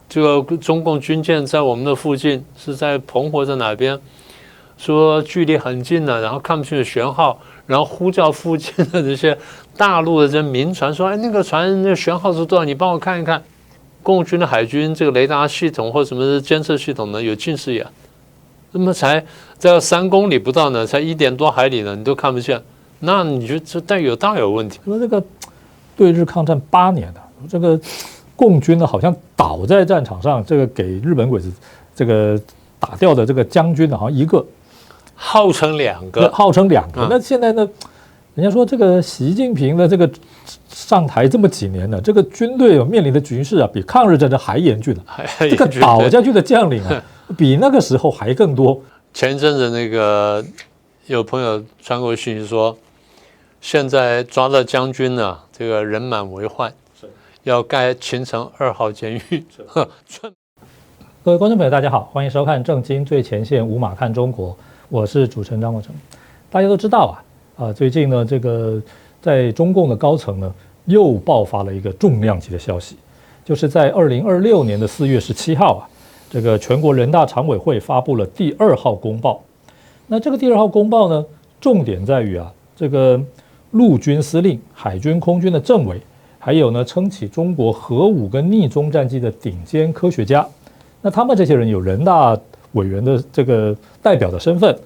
這個中共軍艦在我們的附近，是在澎湖在哪邊？說距離很近的，然後看不清楚舷號，然後呼叫附近的這些大陸的這民船說：“哎，那個船那個舷號是多少？你幫我看一看。”共軍的海軍這個雷達系統或什麼的監測系統呢，有近視眼，那麼才在3公里不到呢，才1點多海里呢，你都看不見，那你就這大有問題。說這個對日抗戰8年了，這個共軍呢好像倒在戰場上，這個給日本鬼子這個打掉的這個將軍呢，好像一個，號稱2個，那現在呢，人家說這個習近平的這個上台這麼幾年了，這個軍隊面臨的局勢啊，比抗日戰爭還嚴峻了。這個倒下去的將領啊，比那個時候還更多。前一陣子那個有朋友傳給我訊息說，現在抓到將軍呢，這個人滿為患，要蓋秦城2號監獄。各位觀眾朋友，大家好，歡迎收看《政經最前線》，無馬看中國，我是主持人張國成。大家都知道最近呢，這個在中共的高層呢，又爆發了一個重量級的消息，就是在2026年的4月17號這個全國人大常委會發布了第2號公報。那這個第2號公報呢，重點在於這個陸軍司令、海軍、空軍的政委，還有呢撐起中國核武跟逆中戰機的頂尖科學家，那他們這些人有人大委員的這個代表的身份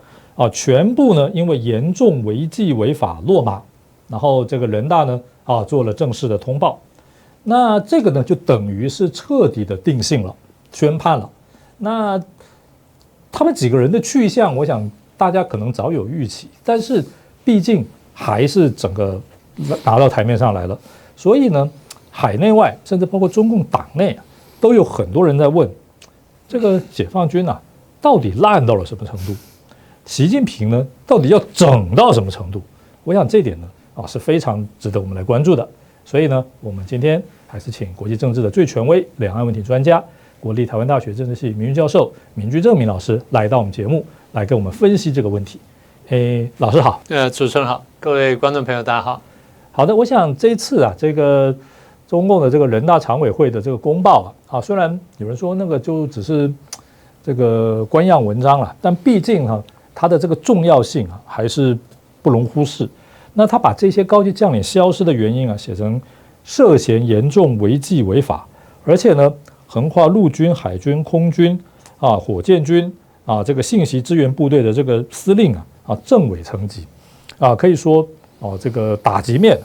全部呢因為嚴重違紀違法落馬，然後這個人大呢做了正式的通報。那這個呢就等於是徹底的定性了，宣判了。那他們幾個人的去向，我想大家可能早有預期，但是畢竟還是整個拿到台面上來了，所以呢，海內外甚至包括中共黨內都有很多人在問，這個解放軍到底爛到了什麼程度？習近平呢，到底要整到什麼程度？我想這點呢，是非常值得我們來關注的。所以呢，我們今天還是請國際政治的最權威、兩岸問題專家、國立台灣大學政治系名譽教授明居正明老師來到我們節目，來跟我們分析這個問題。老師好。主持人好，各位觀眾朋友大家好。好的，我想這一次這個中共的這個人大常委會的這個公報雖然有人說那個就只是這個官樣文章了，但畢竟它的這個重要性還是不容忽視。那他把這些高級將領消失的原因寫成涉嫌嚴重違紀違法，而且呢橫跨陸軍、海軍、空軍火箭軍這個信息支援部隊的這個司令政委層級可以說這個打擊面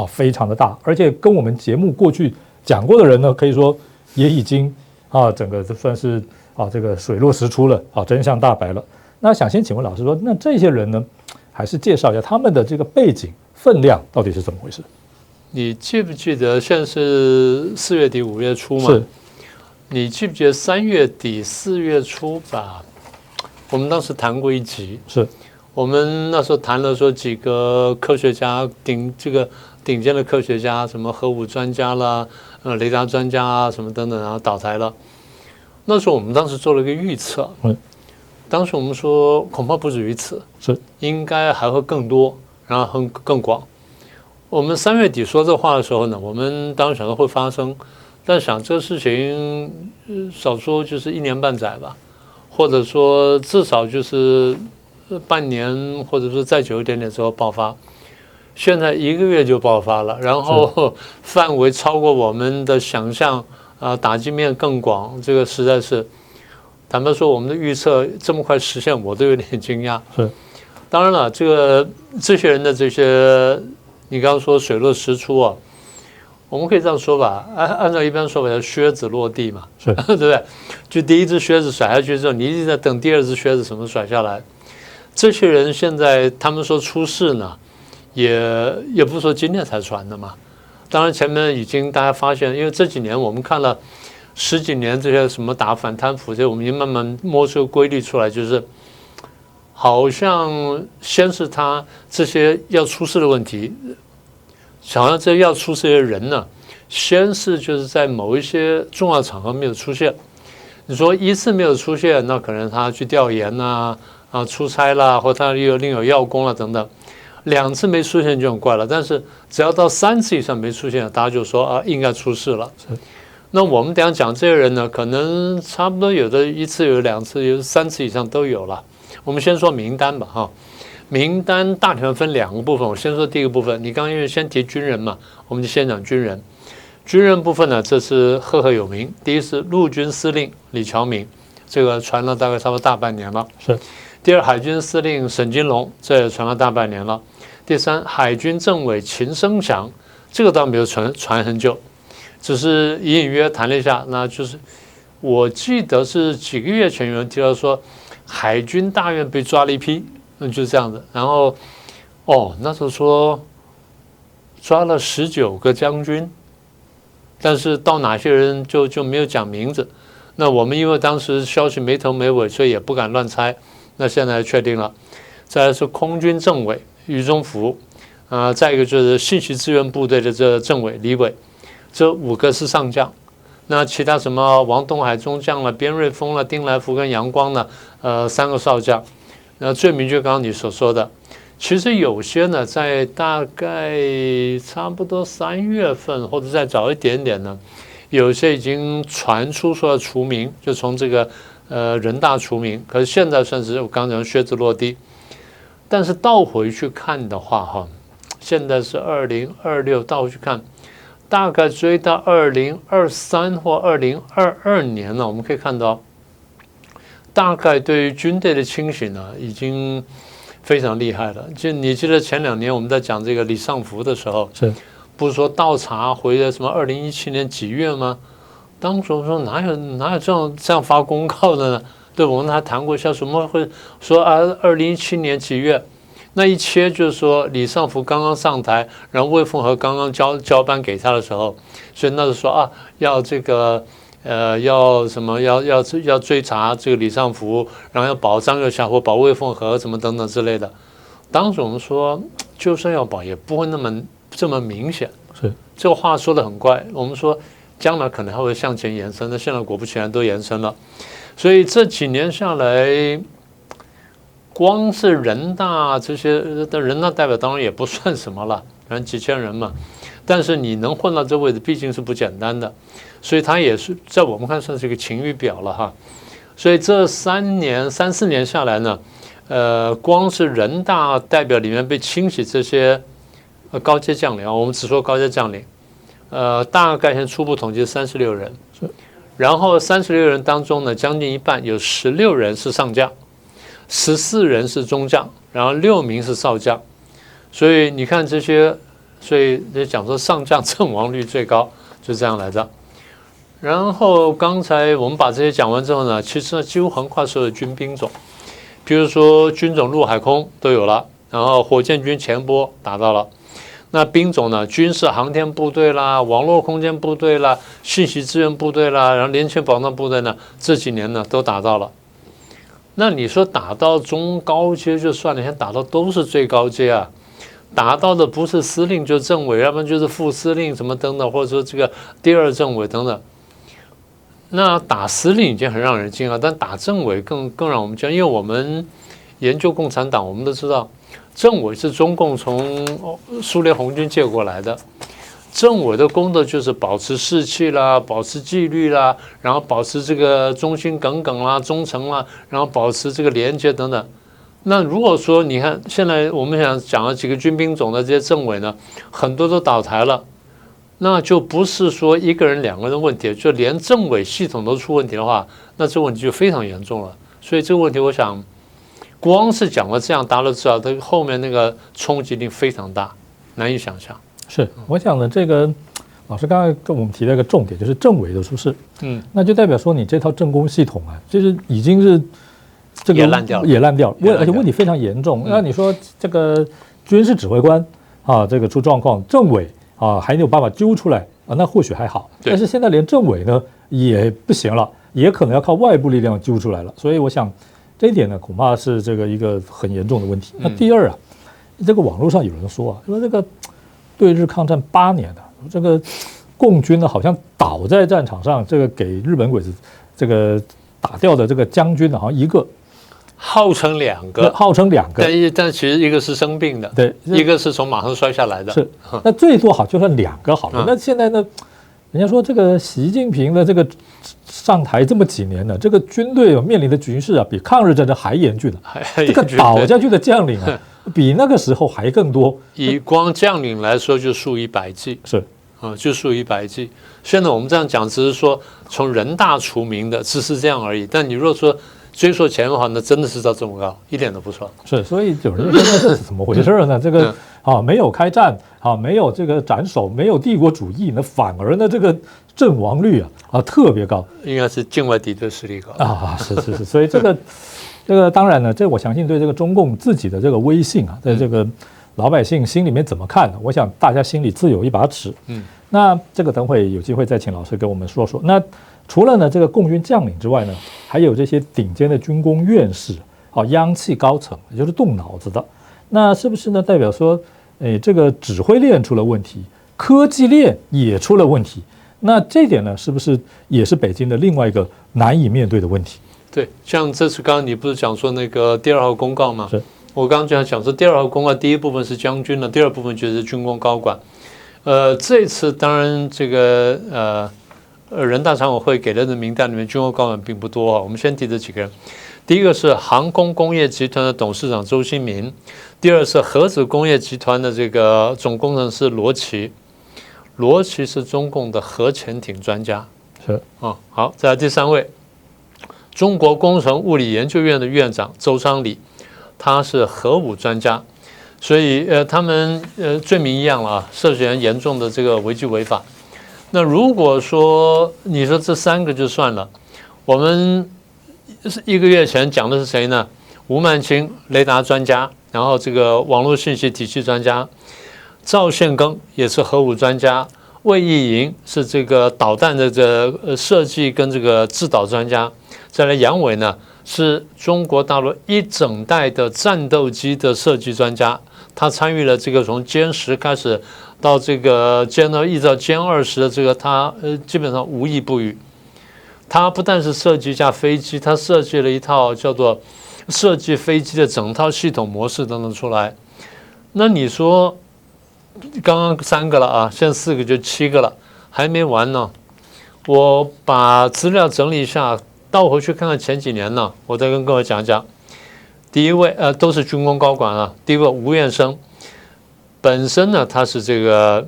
非常的大，而且跟我們節目過去講過的人呢，可以說也已經整個算是這個水落石出了真相大白了。那想先請問老師說，那這些人呢，還是介紹一下他們的這個背景分量到底是怎麼回事？你記不記得現在是4月底5月初嘛？是。你記不記得3月底4月初吧？我們當時談過一集，是我們那時候談了說幾個科學家頂尖的科学家，什麼核武專家啦，雷達專家什麼等等，然後倒台了。那時候我們當時做了一個預測，當時我們說恐怕不止於此，應該還會更多，然後更廣。我們3月底說這話的時候呢，我們當時想說會發生，但想這個事情少說就是1年半載吧，或者說至少就是半年，或者說再久一點點之後爆發。現在1個月就爆發了，然後範圍超過我們的想象打擊面更廣，這個實在是坦白說，我們的預測這麼快實現，我都有點驚訝。是，當然了，這些人的這些，你剛剛說水落石出我們可以這樣說吧，按照一般說法叫靴子落地嘛，是对不對？就第一隻靴子甩下去之後，你一直在等第2隻靴子什麼甩下來。這些人現在他們說出事呢，也不是說今天才傳的嘛。當然前面已經大家發現，因為這幾年我們看了10幾年這些什麼打反貪腐，這些我們已經慢慢摸出規律出來，就是好像先是他這些要出事的問題，好像這要出事的人呢，先是就是在某一些重要場合沒有出現。你說一次沒有出現，那可能他去調研出差啦，或他另有要功啦等等。2次沒出現就很怪了，但是只要到3次以上沒出現，大家就說應該出事了。那我們等一下講這些人呢，可能差不多有的1次、有2次、有3次以上都有了。我們先說名單吧，哈。名單大體上分2個部分，我先說第一個部分。你剛剛因為先提軍人嘛，我們就先講軍人。軍人部分呢，這是赫赫有名。第一是陸軍司令李喬明，這個傳了大概差不多大半年了。是。第二，海軍司令沈金龍，這也傳了大半年了。第三，海軍政委秦聲祥，這個倒沒有傳很久，只是隱隱約談了一下。那就是我記得是幾個月前有人提到說，海軍大院被抓了一批。那就是這樣子，然後，那時候說抓了19個將軍，但是到哪些人就沒有講名字。那我們因為當時消息沒頭沒尾，所以也不敢亂猜。那現在確定了，再來是空軍政委俞中福，再一個就是信息支援部隊的這政委李偉，這5個是上將。那其他什麼王東海中將了、邊瑞豐了、丁來福跟楊光呢，3個少將。那最明確，剛剛你所說的，其實有些呢，在大概差不多3月份或者再早一點點呢，有些已經傳出說要除名，就從這個人大除名。可是現在算是我剛講靴子落地，但是倒回去看的話，哈，現在是2026，倒回去看，大概追到2023或2022年了，我們可以看到。大概對於軍隊的清洗呢，已經非常厲害了。就你記得前2年我們在講這個李尚福的時候，不是說倒查回了什麼2017年幾月嗎？當時我說哪有這樣發公告的呢？對，我們還談過一下，什麼會說2017年幾月？那一切就是說李尚福剛剛上台，然後魏鳳和剛剛交班給他的時候，所以那時候說要這個。要什麼？要追查這個李尚福，然後要保張又俠或保魏鳳和什麼等等之類的。當時我們說，就算要保，也不會這麼明顯。是這個話說得很怪。我們說將來可能還會向前延伸，那現在果不其然都延伸了。所以這幾年下來，光是人大這些的人大代表當然也不算什麼了，反正幾千人嘛。但是你能混到這位置，畢竟是不簡單的。所以他也是在我們看算是一個晴雨表了哈，所以這3、4年下來呢，光是人大代表裡面被清洗這些高階將領，我們只說高階將領，大概現在初步統計36人，然後36人當中呢，將近一半有16人是上將，14人是中將，然後6名是少將，所以你看這些，所以就講說上將陣亡率最高，就這樣來的。然後剛才我們把這些講完之後呢，其實呢幾乎橫跨所有軍兵種，比如說軍種陸海空都有了，然後火箭軍前波打到了，那兵種呢，軍事航天部隊啦、網絡空間部隊啦、信息支援部隊啦，然後聯勤保障部隊呢，這幾年呢都打到了。那你說打到中高階就算了，現在打到都是最高階啊。打到的不是司令就是政委，要不然就是副司令什麼等等，或者說這個第2政委等等。那打司令已經很讓人驚訝，但打政委更讓我們驚訝，因為我們研究共產黨，我們都知道，政委是中共從蘇聯紅軍借過來的。政委的功德就是保持士氣啦，保持紀律啦，然後保持這個忠心耿耿啦、忠誠啦，然後保持這個廉潔等等。那如果說你看現在我們想講了幾個軍兵種的這些政委呢，很多都倒台了。那就不是說1個人、2個人的問題，就連政委系統都出問題的話，那這個問題就非常嚴重了。所以這個問題，我想，光是講了這樣，大家都知道，它後面那個衝擊力非常大，難以想象。是，我想呢，這個老師剛才跟我們提了一個重點，就是政委的出事，那就代表說你這套政工系統啊，就是已經是這個也爛掉了，而且問題非常嚴重。那你說這個軍事指揮官啊，這個出狀況，政委。還沒有辦法揪出來啊，那或許還好。但是現在連政委呢也不行了，也可能要靠外部力量揪出來了。所以我想這一點呢，恐怕是這個一個很嚴重的問題。那第二啊，這個網絡上有人說啊，說這個對日抗戰8年的這個共軍呢，好像倒在戰場上，這個給日本鬼子這個打掉的這個將軍呢，好像1個。號稱2個，但其實一個是生病的，對，一個是從馬上摔下來的。是，那最多好就算2個好了。那現在呢，人家說這個習近平的這個上台這麼幾年了，這個軍隊面臨的局勢啊，比抗日戰爭還嚴峻啊，這個倒下去的將領啊，比那個時候還更多。以光將領來說，就數以百計。是。就數以百計。現在我們這樣講，只是說從人大除名的，只是這樣而已。但你如果說追溯前的話，那真的是到這麼高，一點都不錯。是，所以有人說那這是怎麼回事呢？這個沒有開戰沒有這個斬首，沒有帝國主義，那反而呢這個陣亡率特別高，應該是境外敵對勢力高是，所以這個當然呢，這我相信對這個中共自己的這個威信在這個老百姓心裡面怎麼看呢？我想大家心裡自有一把尺。那這個等會有機會再請老師給我們說說。那除了呢這個共軍將領之外呢，還有這些頂尖的軍工院士央企高層，也就是動腦子的。那是不是呢代表說，這個指揮鏈出了問題，科技鏈也出了問題？那這點呢，是不是也是北京的另外一個難以面對的問題？對，像這次剛剛你不是講說那個第2號公告嗎？是。我剛剛就想講說，第2號公告第一部分是將軍的，第二部分就是軍工高管。這次當然這個人大常委會給了的名單裡面，軍工高管並不多啊。我們先提這幾個人，第一個是航空工業集團的董事長周新民，第二是核子工業集團的這個總工程師羅奇，羅奇是中共的核潛艇專家。是好，再來第三位，中國工程物理研究院的院長周昌礼。他是核武專家，所以他們罪名一樣了涉嫌嚴重的這個違紀違法。那如果說你說這3個就算了，我們1個月前講的是誰呢？吳曼青雷達專家，然後這個網絡信息體系專家，趙憲庚也是核武專家，魏義營是這個導彈的設計跟這個制導專家，再來楊偉呢，是中國大陸一整代的戰鬥機的設計專家，他參與了這個從殲10開始到這個殲2一直到殲20的這個，他基本上無一不語。他不但是設計一架飛機，他設計了一套叫做設計飛機的整套系統模式等等出來。那你說剛剛3個了啊，現在4個就7個了，還沒完呢。我把資料整理一下。倒回去看看前幾年呢，我再跟各位講講。第一位都是軍工高管啊。第一位吳彥生，本身呢他是這個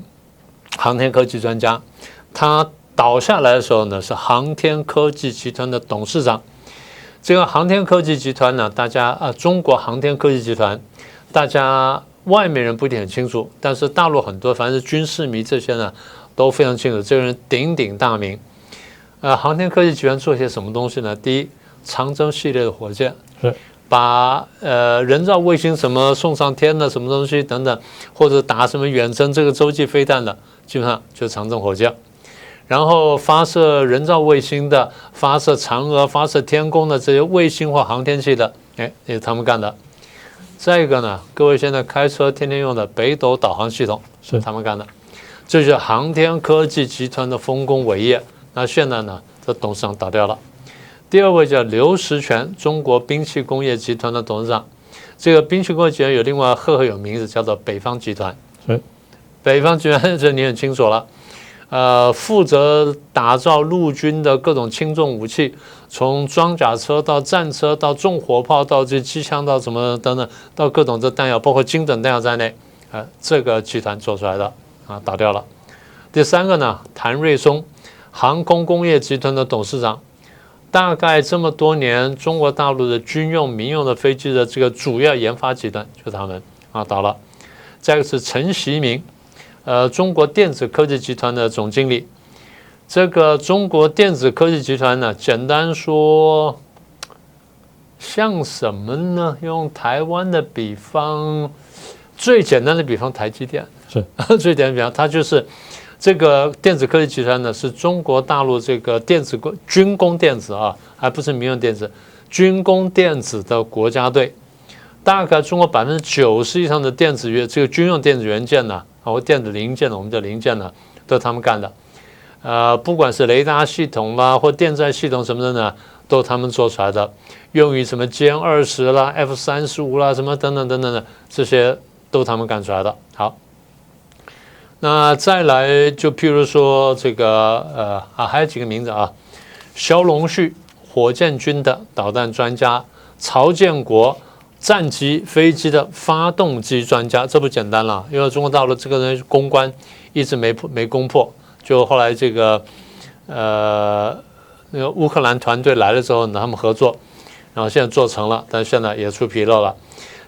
航天科技專家，他倒下來的時候呢是航天科技集团的董事長。這個航天科技集团呢，大家中國航天科技集团，大家外面人不一定很清楚，但是大陸很多凡是軍事迷這些呢都非常清楚，這個人鼎鼎大名。航天科技集團做些什麼東西呢？第一，長征系列的火箭，是把人造衛星什麼送上天的什麼東西等等，或者打什麼遠程這個洲際飛彈的，基本上就是長征火箭。然後發射人造衛星的、發射嫦娥、發射天宮的這些衛星或航天器的，也是他們幹的。再一個呢，各位現在開車天天用的北斗導航系統是他們幹的，這就是航天科技集團的豐功偉業。那現在呢，這董事長倒掉了。第二位叫劉石泉，中國兵器工業集團的董事長。這個兵器工業集團有另外赫有名字，叫做北方集團。北方集團這你很清楚了，負責打造陸軍的各種輕重武器，從裝甲車到戰車到重火炮到這機槍到什麼等等，到各種這彈藥，包括精準彈藥在內，這個集團做出來的倒掉了。第三個呢，譚瑞松。航空工業集團的董事長，大概這麼多年，中國大陸的軍用、民用的飛機的這個主要研發集團就是他們倒了。再一個是陳錫明，中國電子科技集團的總經理。這個中國電子科技集團呢，簡單說像什麼呢？用台灣的比方，最簡單的比方，台積電是最簡單的比方，它就是。這個電子科技集團呢，是中國大陸這個軍工電子還不是民用電子，軍工電子的國家隊。大概中國90%以上的電子這個軍用電子元件呢，或電子零件呢，我們叫零件呢，都是他們幹的。不管是雷達系統啦，或電站系統什麼的呢，都是他們做出來的。用於什麼殲20啦、F35啦，什麼等等等等的，這些都是他們幹出來的。好。那再來就譬如說這個還有幾個名字啊，蕭龍旭火箭軍的導彈專家，曹建國戰機飛機的發動機專家，這不簡單了，因為中國大陸這個人攻關一直沒攻破，就後來這個那個烏克蘭團隊來了之後呢，他們合作，然後現在做成了，但現在也出紕漏了。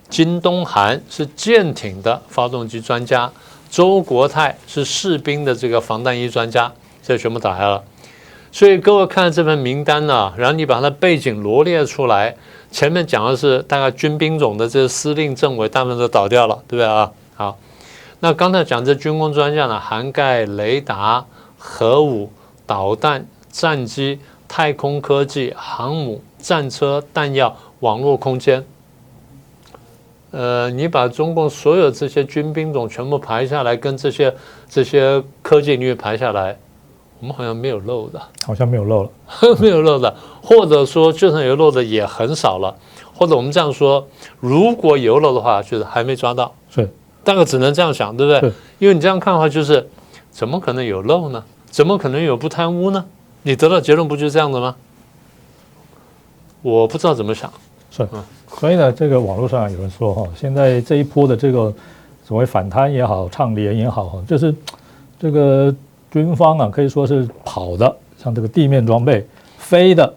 金東涵是艦艇的發動機專家，周國泰是士兵的這個防彈衣專家，這全部打開了。所以各位看這份名單呢，然後你把它的背景羅列出來，前面講的是大概軍兵種的這個司令政委，大部分都倒掉了，對不對啊？好，那剛才講這軍工專家呢，涵蓋雷達、核武、導彈、戰機、太空科技、航母、戰車、彈藥、網絡空間。你把中共所有這些軍兵種全部排下來，跟這些科技領域排下來，我們好像沒有漏的，好像沒有漏了，沒有漏的，或者說就算有漏的也很少了，或者我們這樣說，如果有漏的話，就是還沒抓到，是，大概只能這樣想，對不對？因為你這樣看的話，就是怎麼可能有漏呢？怎麼可能有不貪污呢？你得到結論不就是這樣的嗎？我不知道怎麼想，是，所以呢，這個網絡上有人說哈，現在這一波的這個所謂反貪也好，倡廉也好，就是這個軍方啊，可以說是跑的，像這個地面裝備、飛的，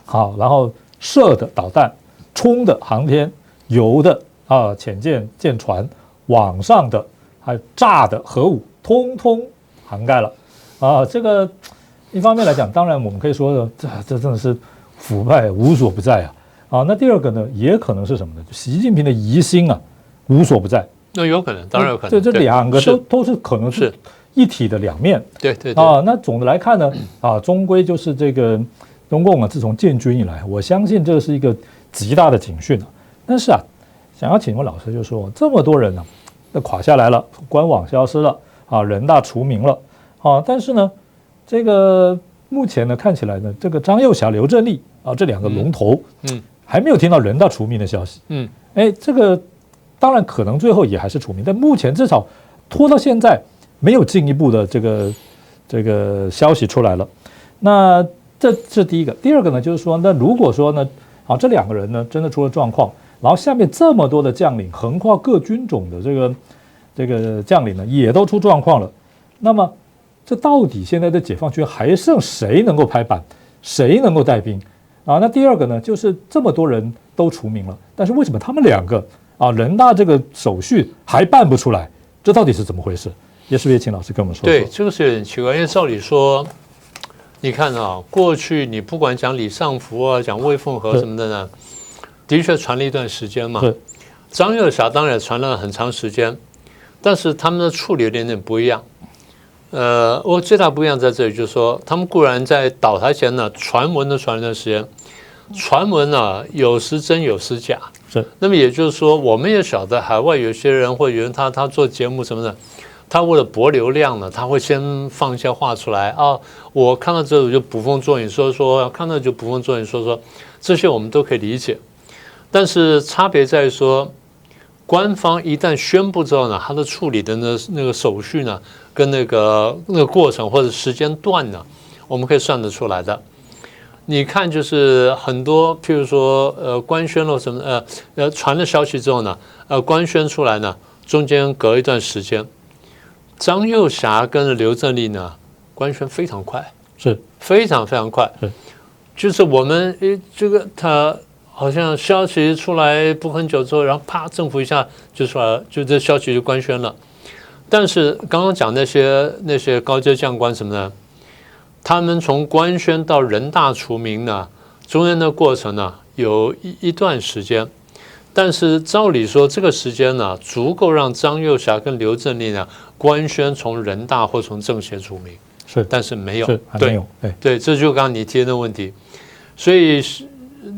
好，然後射的導彈、衝的航天、游的潛艦、艦船、網上的還有炸的核武，通通涵蓋了啊。這個一方面來講，當然我們可以說呢，這真的是腐敗無所不在啊。那第二個呢，也可能是什麼呢？習近平的疑心啊，無所不在。那有可能，當然有可能。这兩個都是可能是一體的兩面。對。那總的來看呢，終歸就是這個中共啊，自從建軍以來，我相信這是一個極大的警訊啊。但是啊，想要請問老師，就是說這麼多人呢，都垮下來了，官網消失了人大除名了但是呢，這個目前呢看起來呢，這個張又俠、劉振立這兩個龍頭，還沒有聽到人大除名的消息。這個當然可能最後也還是除名，但目前至少拖到現在沒有進一步的這個消息出來了。那這是第一個。第二個呢，就是說，那如果說呢，這兩個人呢真的出了狀況，然後下面這麼多的將領，橫跨各軍種的這個將領呢，也都出狀況了，那麼這到底現在的解放軍還剩誰能夠拍板，誰能夠帶兵？那第二個呢，就是這麼多人都除名了，但是為什麼他們兩個人大這個手續還辦不出來？這到底是怎麼回事？也是不是也請老師跟我們說說？對，這個是有點奇怪，因為照理說，你看過去你不管講李尚福講魏鳳和什麼的呢，的確傳了一段時間嘛。張又俠當然也傳了很長時間，但是他們的處理有點不一樣。我最大不一樣在這裡，就是說，他們固然在倒台前呢，傳聞都傳了一段時間，傳聞呢有時真有時假。那麼也就是說，我們也曉得海外有些人或有人他做節目什麼的，他為了博流量呢，他會先放一些話出來我看到這我就捕風捉影說，看到就捕風捉影說，這些我們都可以理解。但是差別在於說，官方一旦宣布之後呢，他的處理的那個手續呢，跟那個過程或者時間段呢，我們可以算得出來的。你看，就是很多，譬如說，官宣了什麼，傳了消息之後呢，官宣出來呢，中間隔一段時間，張又俠跟劉振立呢，官宣非常快，是非常非常快，就是我們這個他好像消息出來不很久之後，然後啪，政府一下就出來了，就這消息就官宣了。但是剛剛講那些高階將官什麼的，他們從官宣到人大除名呢，中間的過程呢有一段時間，但是照理說這個時間呢足夠讓張又俠跟劉振立呢官宣從人大或從政協除名，但是沒有，對，這就剛剛你提的那個問題。所以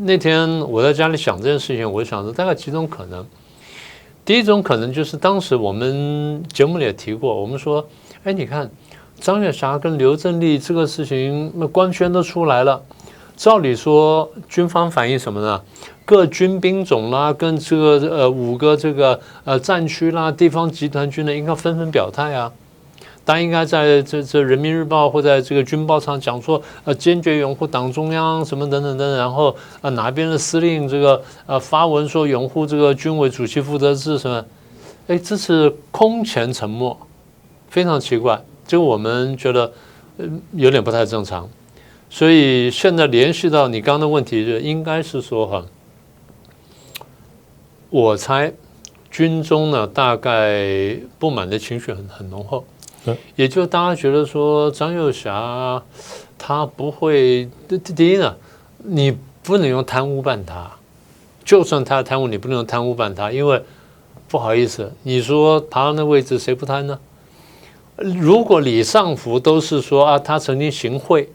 那天我在家裡想這件事情，我就想說大概幾種可能。第一種可能就是當時我們節目裡也提過，我們說，你看張又俠跟劉振立這個事情，那官宣都出來了，照理說軍方反映什麼呢？各軍兵種啦，跟這個5個這個戰區啦，地方集團軍呢，應該紛紛表態啊。大家應該在這人民日報或在這個軍報上講說，堅決擁護黨中央什麼等等等等，然後哪邊的司令這個發文說擁護這個軍委主席負責制什麼，哎，這是空前沉默，非常奇怪，這個我們覺得有點不太正常。所以現在聯繫到你剛剛的問題，就應該是說哈，我猜軍中呢大概不滿的情緒很濃厚，也就大家覺得說張又俠他不會，第一呢，你不能用貪污辦他，就算他貪污，你不能用貪污辦他，因為不好意思，你說爬到那位置誰不貪呢？如果李尚福都是說啊，他曾經行賄。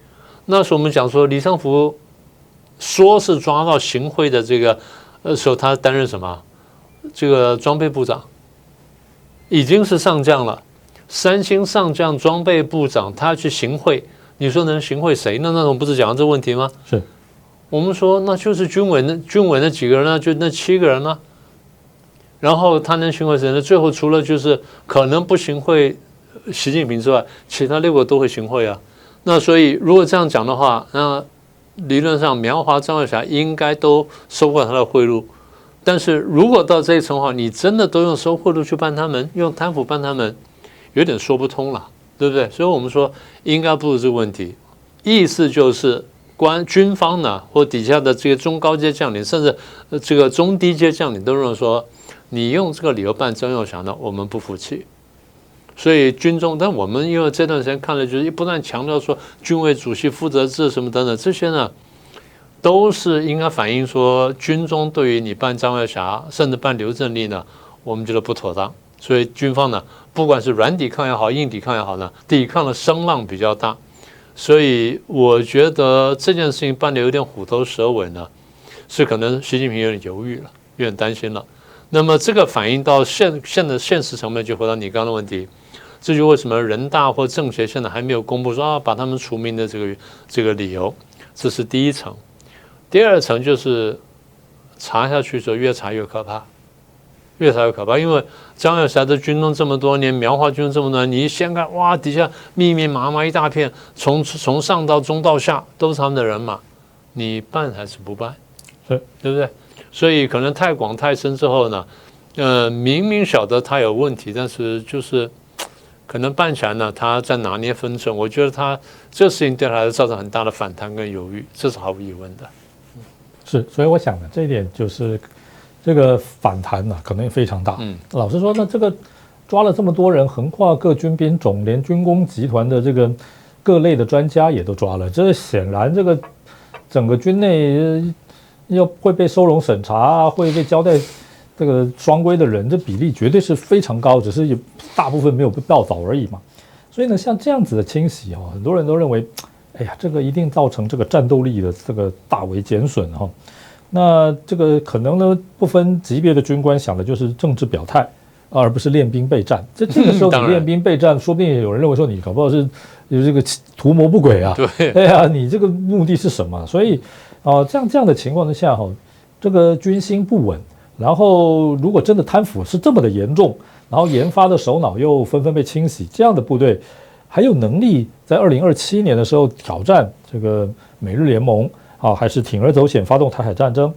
那時候我們講說，李尚福說是抓到行賄的這個時候，他擔任什麼？這個裝備部長，已經是上將了。三星上將、裝備部長，他去行賄，你說能行賄誰呢？那種不是講到這個問題嗎？是，我們說那就是軍委那幾個人呢，就那7個人呢。然後他能行賄誰呢？最後除了就是可能不行賄習近平之外，其他6個都會行賄啊。那所以，如果這樣講的話，那理論上苗華、張又俠應該都收過他的賄賂。但是如果到這一層的話，你真的都用收賄賂去辦他們，用貪腐辦他們，有點說不通了，對不對？所以我們說應該不是這個問題，意思就是軍方呢，或底下的這個中高階將領，甚至這個中低階將領都認為說，你用這個理由辦張又俠呢，我們不服氣。所以軍中，但我們因為這段時間看了，就是不斷強調說軍委主席負責制什麼等等，這些呢都是應該反映說軍中對於你辦張又俠，甚至辦劉振立呢，我們覺得不妥當。所以軍方呢，不管是軟抵抗也好，硬抵抗也好呢，抵抗的聲浪比較大。所以我覺得這件事情辦得有點虎頭蛇尾呢，是可能習近平有點猶豫了，有點擔心了。那麼這個反映到現在現實層面，就回到你剛剛的問題。這就為什麼人大或政協現在還沒有公布說啊把他們除名的這個理由，這是第一層。第二層就是查下去就越查越可怕，越查越可怕。因為張又俠在軍中這麼多年，苗華軍中這麼多年，你一掀開哇，底下密密麻麻一大片，從上到中到下都是他們的人馬，你辦還是不辦？對不對？所以可能太廣太深之後呢，明明曉得他有問題，但是就是。可能辦起來呢，他在拿捏分寸。我覺得他這事情對他來造成很大的反彈跟猶豫，這是毫無疑問的。是，所以我想呢，這一點就是這個反彈呢，可能也非常大。老實說呢，這個抓了這麼多人，橫跨各軍兵種，連軍工集團的這個各類的專家也都抓了。這顯然，這個整個軍內要會被收容審查啊，會被交代。這個雙規的人，這比例絕對是非常高，只是也大部分沒有被報道而已嘛。所以呢，像這樣子的清洗很多人都認為，哎呀，這個一定造成這個戰鬥力的這個大為減損哈。那這個可能呢，不分級別的軍官想的就是政治表態，而不是練兵備戰。這個時候你練兵備戰，說不定有人認為說你搞不好是有這個圖謀不軌啊。對，哎呀，你這個目的是什麼？所以這樣的情況之下這個軍心不穩。然後，如果真的貪腐是這麼的嚴重，然後研發的首腦又紛紛被清洗，這樣的部隊還有能力在2027年的時候挑戰這個美日聯盟還是鋌而走險發動台海戰爭？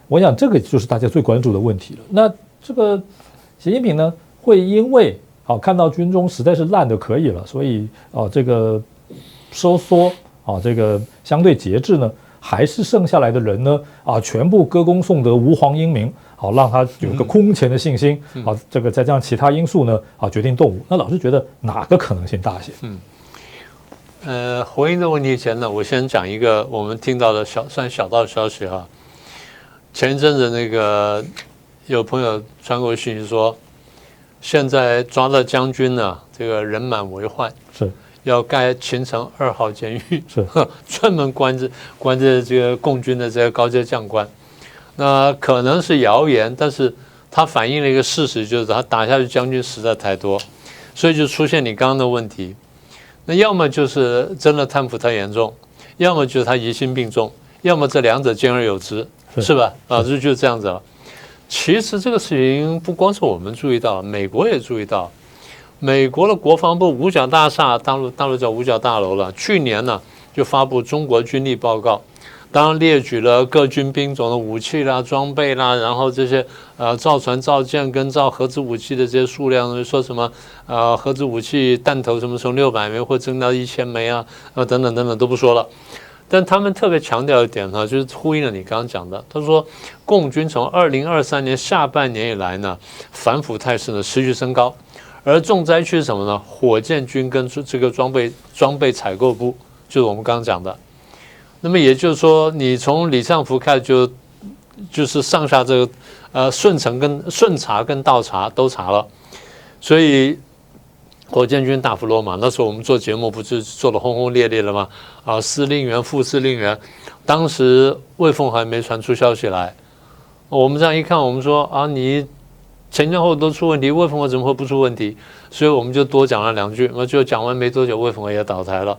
我想這個就是大家最關注的問題了。那這個習近平呢，會因為看到軍中實在是爛的可以了，所以這個收縮這個相對節制呢？還是剩下來的人呢？全部歌功頌德、吾皇英明，讓他有個空前的信心。這個再加上其他因素呢，決定動武。那老師覺得哪個可能性大些？回應這個問題前呢，我先講一個我們聽到的算小道消息哈。前一陣子那個有朋友傳過訊息說，現在抓到將軍呢，這個人滿為患。是。要蓋秦城2號監獄，是專門關着這個共軍的這個高階將官。那可能是謠言，但是它反映了一個事實，就是他打下去將軍實在太多，所以就出現你剛剛的問題。那要麼就是真的貪腐太嚴重，要麼就是他疑心病重，要麼這兩者兼而有之，是吧？就是這樣子了。其實這個事情不光是我們注意到，美國也注意到。美國的國防部五角大廈，大陸叫五角大樓了，去年呢就發布中國軍力報告。當然列舉了各軍兵種的武器啦、裝備啦，然後這些造船、造艦跟造核子武器的這些數量，說什麼核子武器彈頭什麼從600枚會增到1000枚啊，等等等等都不說了。但他們特別強調一點呢，就是呼應了你剛剛講的，他說共軍從2023年下半年以來呢，反腐態勢呢持續升高，而重災區是什麼呢？火箭軍跟這個裝備採購部，就是我們剛剛講的。那麼也就是說，你從李尚福開始就是上下這個順查跟倒查都查了，所以火箭軍大幅落馬。那時候我們做節目不是做得轟轟烈烈了嗎？司令員、副司令員，當時魏鳳還沒傳出消息來，我們這樣一看，我們說你前前後後都出問題，魏鳳和怎麼會不出問題？所以我們就多講了2句，就講完沒多久，魏鳳和也倒台了。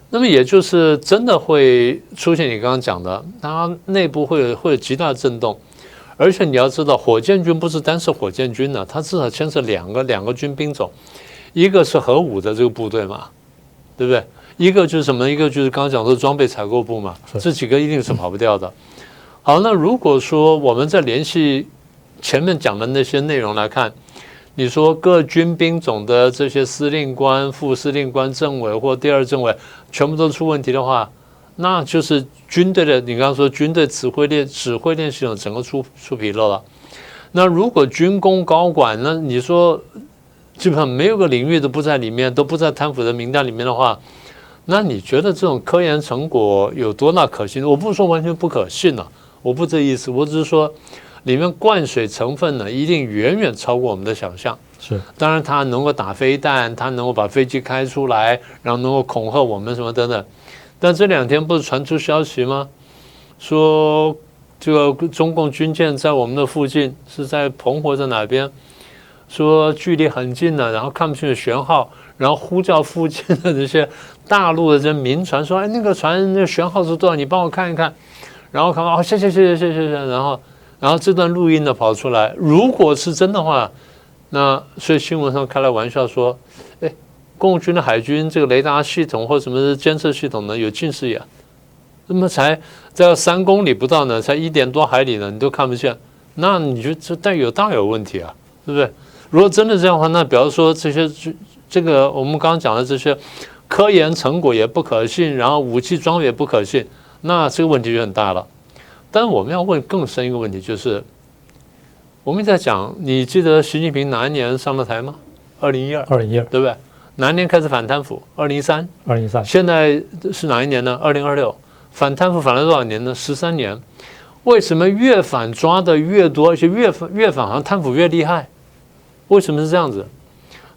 那麼也就是真的會出現你剛剛講的，它內部會有極大的震動，而且你要知道，火箭軍不是單是火箭軍呢，它至少牽涉兩個軍兵種，一個是核武的這個部隊嘛，對不對？一個就是什麼？一個就是剛剛講的裝備採購部嘛，這幾個一定是跑不掉的。好，那如果說我們再聯繫前面講的那些內容來看。你說各軍兵種的這些司令官、副司令官、政委或第二政委全部都出問題的話，那就是軍隊的，你剛剛說軍隊指揮鏈系統整個出紕漏了。那如果軍工高管，那你說基本上沒有個領域都不在裡面，都不在貪腐的名單裡面的話，那你覺得這種科研成果有多大可信？我不是說完全不可信了，我不這意思，我只是說。裡面灌水成分呢，一定遠遠超過我們的想象。是，當然它能夠打飛彈，它能夠把飛機開出來，然後能夠恐嚇我們什麼等等。但這2天不是傳出消息嗎？說這個中共軍艦在我們的附近，是在澎湖在哪邊？說距離很近了，然後看不清楚舷號，然後呼叫附近的這些大陸的這民船說：“哎，那個船那個舷號是多少？你幫我看一看。”然後看到謝謝，然後這段錄音呢跑出來，如果是真的話，那所以新聞上開了玩笑說，哎，共軍的海軍這個雷達系統或什麼監測系統呢有近視眼，那麼才在3公里不到呢，才1點多海里呢，你都看不見，那你覺得這大有問題啊，對不對？如果真的這樣的話，那比方說這個我們剛剛講的這些科研成果也不可信，然後武器裝備也不可信，那這個問題就很大了。但是我們要問更深一個問題，就是我們在講，你記得習近平哪一年上了台嗎？2012，對不對？哪一年開始反貪腐？2013，現在是哪一年呢？2026，反貪腐反了多少年呢？13年。為什麼越反抓的越多，而且越反好像貪腐越厲害？為什麼是這樣子？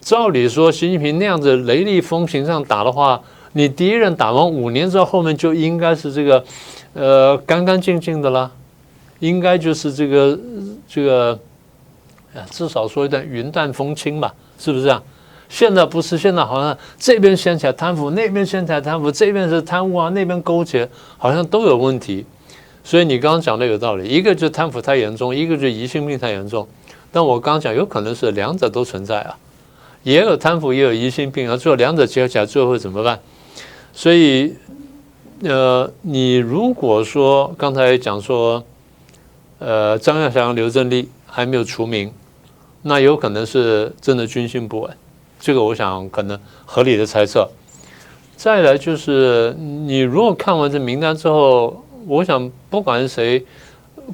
照理說，習近平那樣子雷厲風行上打的話，你第一任打完5年之後，後面就應該是這個。乾乾淨淨的啦，應該就是這個，至少說一段雲淡風輕吧，是不是啊？現在不是，現在好像這邊掀起來貪腐，那邊掀起來貪腐，這邊是貪污啊，那邊勾結，好像都有問題。所以你剛剛講的有道理，一個就是貪腐太嚴重，一個就是疑心病太嚴重。但我剛剛講有可能是兩者都存在啊，也有貪腐，也有疑心病啊，最後兩者結合起來，最後會怎麼辦？所以。你如果說剛才講說，張亞翔、劉振立還沒有除名，那有可能是真的軍心不穩，這個我想可能合理的猜測。再來就是你如果看完這名單之後，我想不管是誰，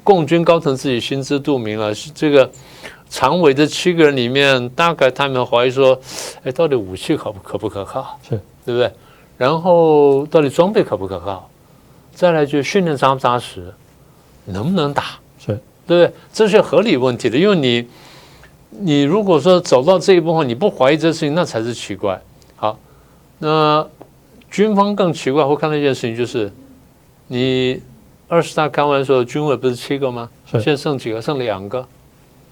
共軍高層自己心知肚明了，這個常委這7個人裡面，大概他們懷疑說，哎，到底武器可不可靠？是，對不對？然後到底裝備可不可靠？再來就訓練扎不扎實，能不能打？是，對不對？這是合理問題的，因為你如果說走到這一步後，你不懷疑這事情，那才是奇怪。好，那軍方更奇怪，會看到一件事情，就是你20大開完的時候，軍委不是7個嗎？現在剩幾個？剩2個，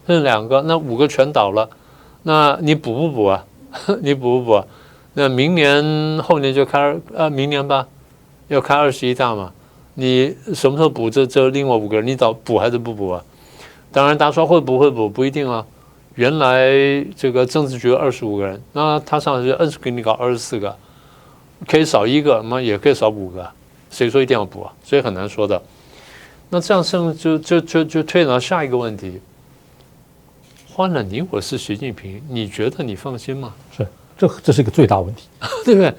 那5個全倒了，那你補不補啊？你補不補啊？那明年後年就開明年吧，要開21大嘛？你什麼時候補這另外5個人？你補還是不補啊？當然，大家說會補，不一定啊。原來這個政治局有25個人，那他上來就20給你搞24個，可以少1個，那也可以少5個，誰說一定要補啊？所以很難說的。那這樣甚至就推到下一個問題：換了你我是習近平，你覺得你放心嗎？是，這是一個最大問題，對不對？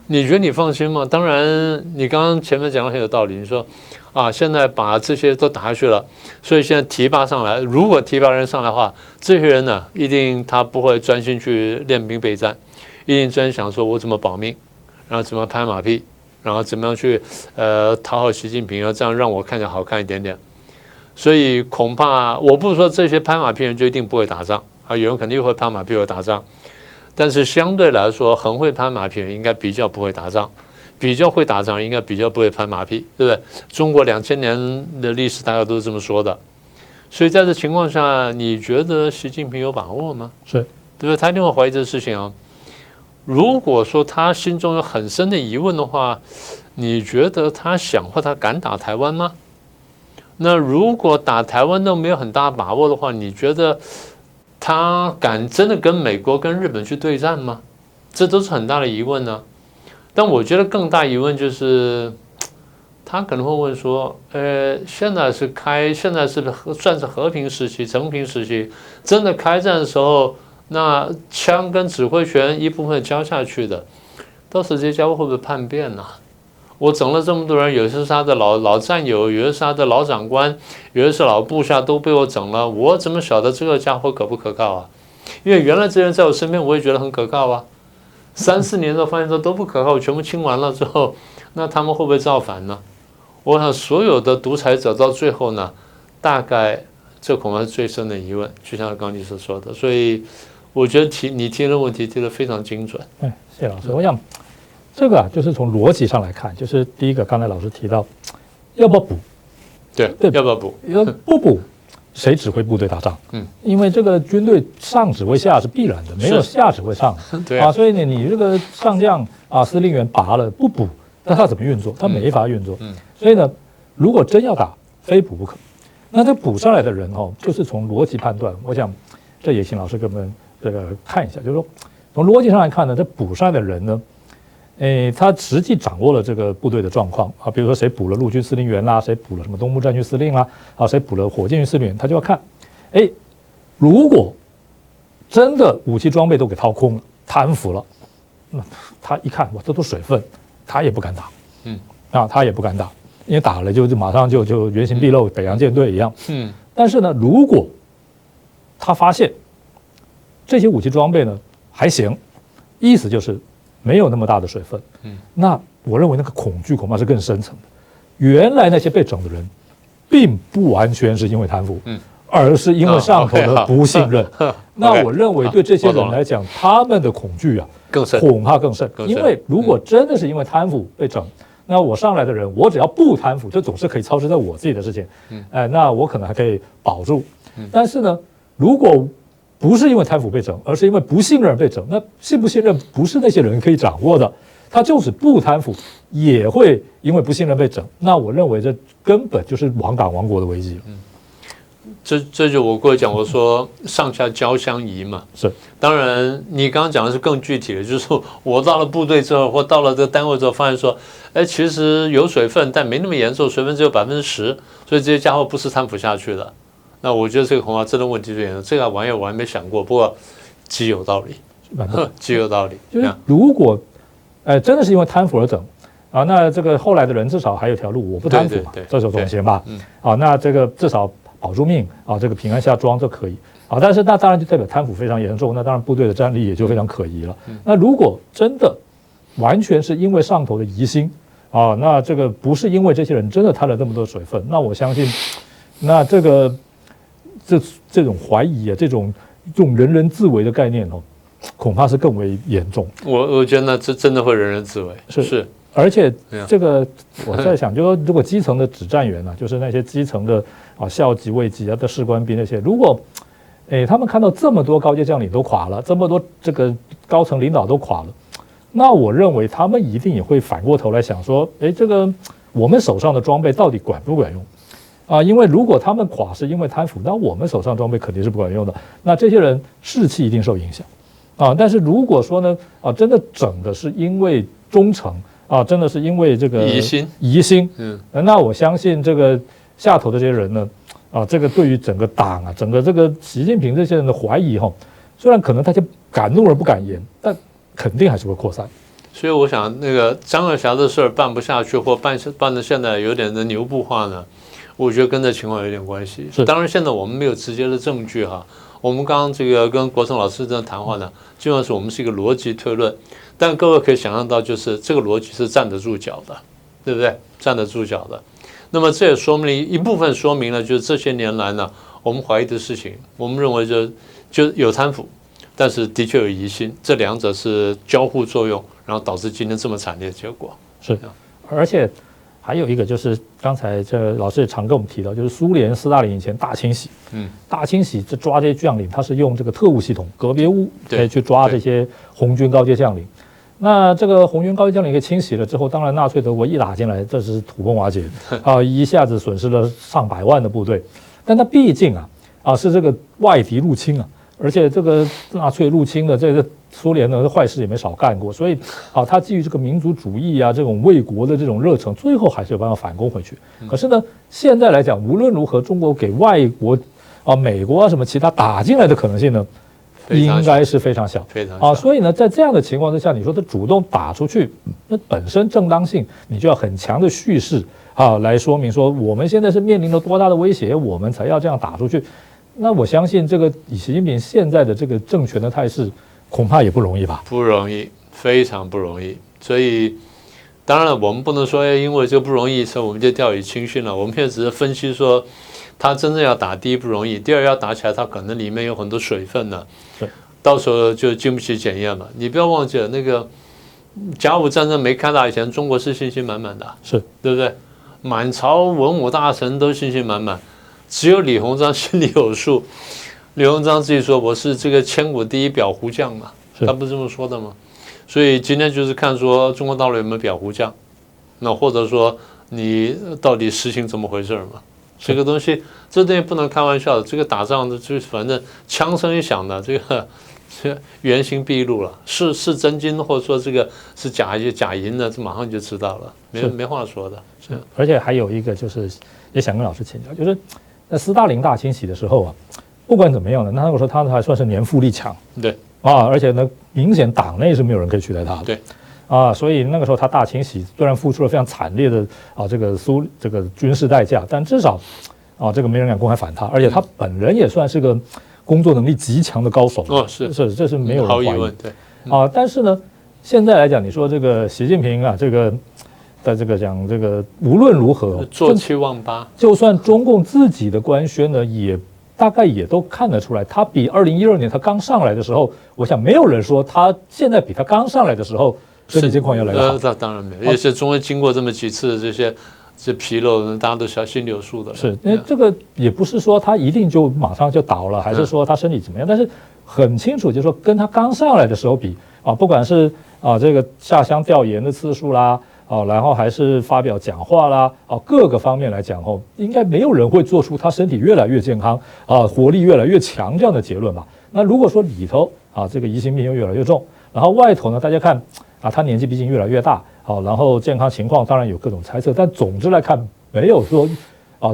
你覺得你放心嗎？當然，你剛剛前面講的很有道理。你說啊，現在把這些都打下去了，所以現在提拔上來，如果提拔人上來的話，這些人呢，一定他不會專心去練兵備戰，一定專想說我怎麼保命，然後怎麼拍馬屁，然後怎麼樣去討好習近平，然後這樣讓我看起來好看一點點。所以恐怕我不是說這些拍馬屁人就一定不會打仗啊，有人肯定會拍馬屁會打仗。但是相對來說，很會拍馬屁人應該比較不會打仗，比較會打仗應該比較不會拍馬屁，對不對？中國2000年的歷史大家都是這麼說的。所以在這情況下，你覺得習近平有把握嗎？是，對不對？他一定會懷疑這個事情啊。如果說他心中有很深的疑問的話，你覺得他想或他敢打台灣嗎？那如果打台灣都沒有很大把握的話，你覺得他敢真的跟美國、跟日本去對戰嗎？這都是很大的疑問呢。但我覺得更大疑問就是，他可能會問說：現在是算是和平時期、成平時期，真的開戰的時候，那槍跟指揮權一部分交下去的，到時這些家伙會不會叛變呢？我整了這麼多人，有些是他的老戰友，有些是他的老長官，有些是老部下，都被我整了，我怎麼曉得這個家伙可不可靠啊？因為原來這些人在我身邊，我也覺得很可靠啊。3、4年之後發現說都不可靠，全部清完了之後，那他們會不會造反呢？我想所有的獨裁者到最後呢，大概這恐怕是最深的疑問，就像剛你所說的。所以我覺得你提的問題提得非常精準。謝老師，我想。這個就是從邏輯上來看，就是第一個，剛才老師提到，要不要補？對，要不要補？要不補，誰指揮部隊打仗？因為這個軍隊上指揮下是必然的，沒有下指揮上。對啊，所以呢，你這個上將啊，司令員拔了不補，那他怎麼運作？他沒法運作。所以呢，如果真要打，非補不可。那這補上來的人哦，就是從邏輯判斷，我想這也請老師給我們這個看一下，就是說從邏輯上來看呢，這補上來的人呢，他實際掌握了這個部隊的狀況啊，比如說誰補了陸軍司令員啦，誰補了什麼東部戰區司令啦，啊，誰補了火箭軍司令員，他就要看，如果真的武器裝備都給掏空了，貪腐了，那他一看哇，這都水分，他也不敢打，他也不敢打，因為打了就馬上就原形畢露，北洋艦隊一樣，但是呢，如果他發現這些武器裝備呢還行，意思就是沒有那麼大的水分，那我認為那個恐懼恐怕是更深層的。原來那些被整的人，並不完全是因為貪腐，而是因為上頭的不信任。那我認為對這些人來講，他們的恐懼啊，恐怕更甚。因為如果真的是因為貪腐被整，那我上來的人，我只要不貪腐，就總是可以操持在我自己的事情，那我可能還可以保住。但是呢，如果不是因為貪腐被整，而是因為不信任被整。那信不信任不是那些人可以掌握的，他就是不貪腐，也會因為不信任被整。那我認為這根本就是亡黨亡國的危機。這就我過去講，我說上下交相宜嘛。是，當然你剛剛講的是更具體的，就是說我到了部隊之後，或到了這個單位之後，發現說，其實有水分，但沒那麼嚴重，水分只有10%，所以這些家伙不是貪腐下去的。那我覺得這個恐怕真的問題最嚴重，這個玩意我還沒想過，不過極有道理，極有道理。就是如果，真的是因為貪腐而整啊，那這個後來的人至少還有條路，我不貪腐嘛，這是總行吧？啊，那這個至少保住命啊，這個平安下莊就可以啊。但是那當然就代表貪腐非常嚴重，那當然部隊的戰力也就非常可疑了。那如果真的完全是因為上頭的疑心啊，那這個不是因為這些人真的貪了這麼多水分，那我相信，那這個。這種懷疑啊，這種人人自危的概念哦，恐怕是更為嚴重。我覺得那這真的會人人自危。是，而且這個我在想，就說如果基層的指戰員啊，就是那些基層的啊校級、尉級啊的士官兵那些，如果他們看到這麼多高階將領都垮了，這麼多這個高層領導都垮了，那我認為他們一定也會反過頭來想說，這個我們手上的裝備到底管不管用？因為如果他們垮是因為貪腐，那我們手上裝備肯定是不管用的，那這些人士氣一定受影響但是如果說呢真的整的是因為忠誠真的是因為這個疑心，那我相信這個下頭的這些人呢這個對於整個黨整個這個習近平這些人的懷疑雖然可能大家敢怒而不敢言，但肯定還是會擴散。所以我想，那個張二俠的事兒辦不下去，或辦的現在有點的牛步化呢，我覺得跟這情況有點關係。當然，現在我們沒有直接的證據哈。我們剛剛這個跟國成老師這樣談話呢，基本上是我們是一個邏輯推論，但各位可以想象到，就是這個邏輯是站得住腳的，對不對？站得住腳的。那麼這也說明了一部分，說明了就是這些年來呢，我們懷疑的事情，我們認為就有貪腐，但是的確有疑心，這兩者是交互作用，然後導致今天這麼慘烈的結果。是，而且還有一個就是剛才這老師也常跟我們提到，就是蘇聯斯大林以前大清洗，大清洗這抓這些將領，他是用這個特務系統格別屋去抓這些紅軍高階將領。那這個紅軍高級將領給清洗了之後，當然納粹德國一打進來，這是土崩瓦解一下子損失了上百萬的部隊。但他畢竟是這個外敵入侵而且這個納粹入侵的這個蘇聯呢，壞事也沒少幹過，所以他基於這個民族主義這種為國的這種熱忱，最後還是有辦法反攻回去。可是呢，現在來講，無論如何，中國給外國美國什麼其他打進來的可能性呢？應該是非常小，所以呢，在這樣的情況之下，你說他主動打出去，那本身正當性，你就要很強的敘事來說明說，我們現在是面臨了多大的威脅，我們才要這樣打出去。那我相信，這個以習近平現在的這個政權的態勢，恐怕也不容易吧？不容易，非常不容易。所以，當然了，我們不能說因為這個不容易，所以我們就掉以輕心了。我們現在只是分析說，他真正要打，第一不容易，第二要打起來，他可能裡面有很多水分呢，到時候就經不起檢驗了。你不要忘記了，那個甲午戰爭沒開打以前，中國是信心滿滿的，對不对？滿朝文武大臣都信心滿滿，只有李鴻章心裡有數。李鴻章自己說：“我是這個千古第一裱糊匠嘛。”他不是這麼說的嗎？所以今天就是看說中國大陸有沒有裱糊匠，那或者說你到底實行怎麼回事嘛？這個東西，這東西不能開玩笑的。這個打仗的，就反正槍聲一響的，這原形畢露了，是真金，或者說這個是假銀的，這馬上就知道了，沒話說的。是，而且還有一個就是，也想跟老師請教，就是在斯大林大清洗的時候不管怎麼樣的，那我說他還算是年富力強，對而且呢，明顯黨內是沒有人可以取代他的，對。所以那個時候他大清洗雖然付出了非常慘烈的這個軍事代價，但至少這個沒人敢公開反他，而且他本人也算是個工作能力極強的高手。這是沒有人懷疑。毫無疑問，对。但是呢，現在來講，你說這個習近平在這個講這個無論如何坐七望八，就算中共自己的官宣呢，也大概也都看得出來，他比2012年他剛上來的时候，我想没有人說他現在比他剛上來的時候身體情況要來得好。那當然沒有，也是中间經過這麼幾次的這紕漏，大家都心裡有數的。是，因為這個也不是說他一定就馬上就倒了，還是說他身體怎麼樣？但是很清楚，就是說跟他剛上來的時候比不管是這個下鄉調研的次數啦，然後還是發表講話啦，各個方面來講應該沒有人會做出他身體越來越健康活力越來越強這樣的結論吧？那如果說裡頭這個疑心病又越來越重，然後外頭呢，大家看他年紀畢竟越來越大，然後健康情況當然有各種猜測，但總之來看沒有說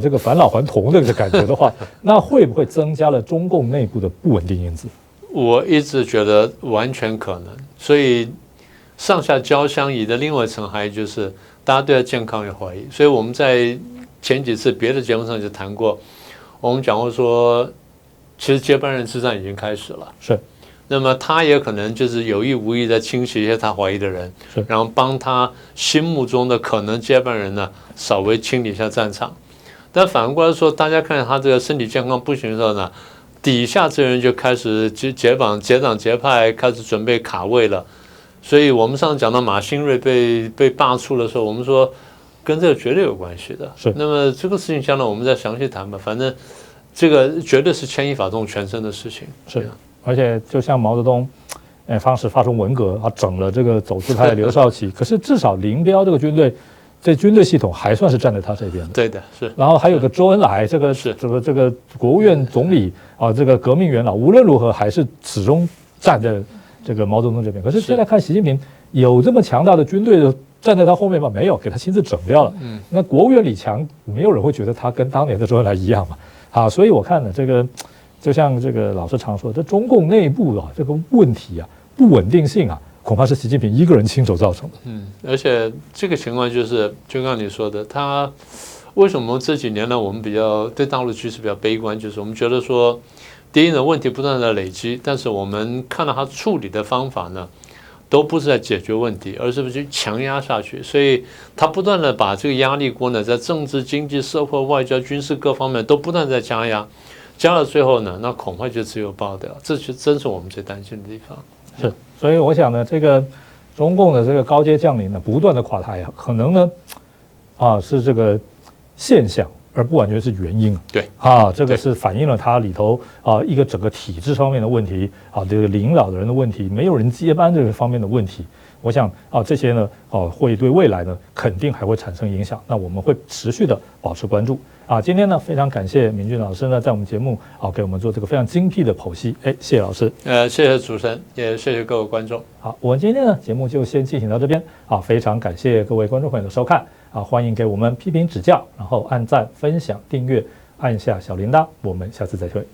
這個返老還童的這個感覺的話，那會不會增加了中共內部的不穩定因子？我一直覺得完全可能，所以上下交相宜的另外一層含義就是大家對他健康有懷疑，所以我們在前幾次別的節目上就談過，我們講過說，其實接班人之戰已經開始了，是。那麼他也可能就是有意無意在清洗一些他懷疑的人，然後幫他心目中的可能接班人呢稍微清理一下戰場。但反過來說，大家看他這個身體健康不行的時候呢，底下這人就開始結黨結派，開始準備卡位了。所以我們上次講到馬興瑞被罷黜的時候，我們說跟這個絕對有關係的。是。那麼這個事情將來我們再詳細談吧。反正這個絕對是牽一髮動全身的事情。是。而且就像毛澤東，當時發動文革，整了這個走資派的劉少奇。可是至少林彪這個軍隊，這軍隊系統還算是站在他這邊的。對的，是。然後還有個周恩來，這個國務院總理啊，這個革命元老，無論如何還是始終站在這個毛澤東這邊。可是現在看習近平有這麼強大的軍隊的站在他後面嗎？沒有，給他親自整掉了。那國務院李強，沒有人會覺得他跟當年的周恩來一樣嘛？啊，所以我看呢，這個就像這個老師常說，這中共內部啊，這個問題啊，不穩定性啊，恐怕是習近平一個人親手造成的。而且這個情況就是，就剛剛你說的，他為什麼這幾年呢，我們比較對大陸局勢比較悲觀，就是我們覺得說，第一呢，問題不斷的累積，但是我們看到他處理的方法呢，都不是在解決問題，而是去強壓下去，所以他不斷的把這個壓力鍋呢，在政治、經濟、社會、外交、軍事各方面都不断在加壓，加到最後呢，那恐怕就只有爆掉，這就真是我們最擔心的地方。是，所以我想呢，這個中共的這個高階將領呢，不斷的垮台啊，可能呢，是這個現象，而不完全是原因。對這個是反映了它裡頭一個整個體制方面的問題這個領導的人的問題，沒有人接班這個方面的問題。我想這些呢會對未來呢肯定還會產生影響。那我們會持續的保持關注今天呢非常感謝明峻老師呢在我們節目給我們做這個非常精闢的剖析。謝謝老師。謝謝主持人，也謝謝各位觀眾。好，我們今天呢節目就先進行到這邊非常感謝各位觀眾朋友的收看歡迎給我們批評指教，然後按讚、分享、訂閱，按下小鈴鐺，我們下次再會。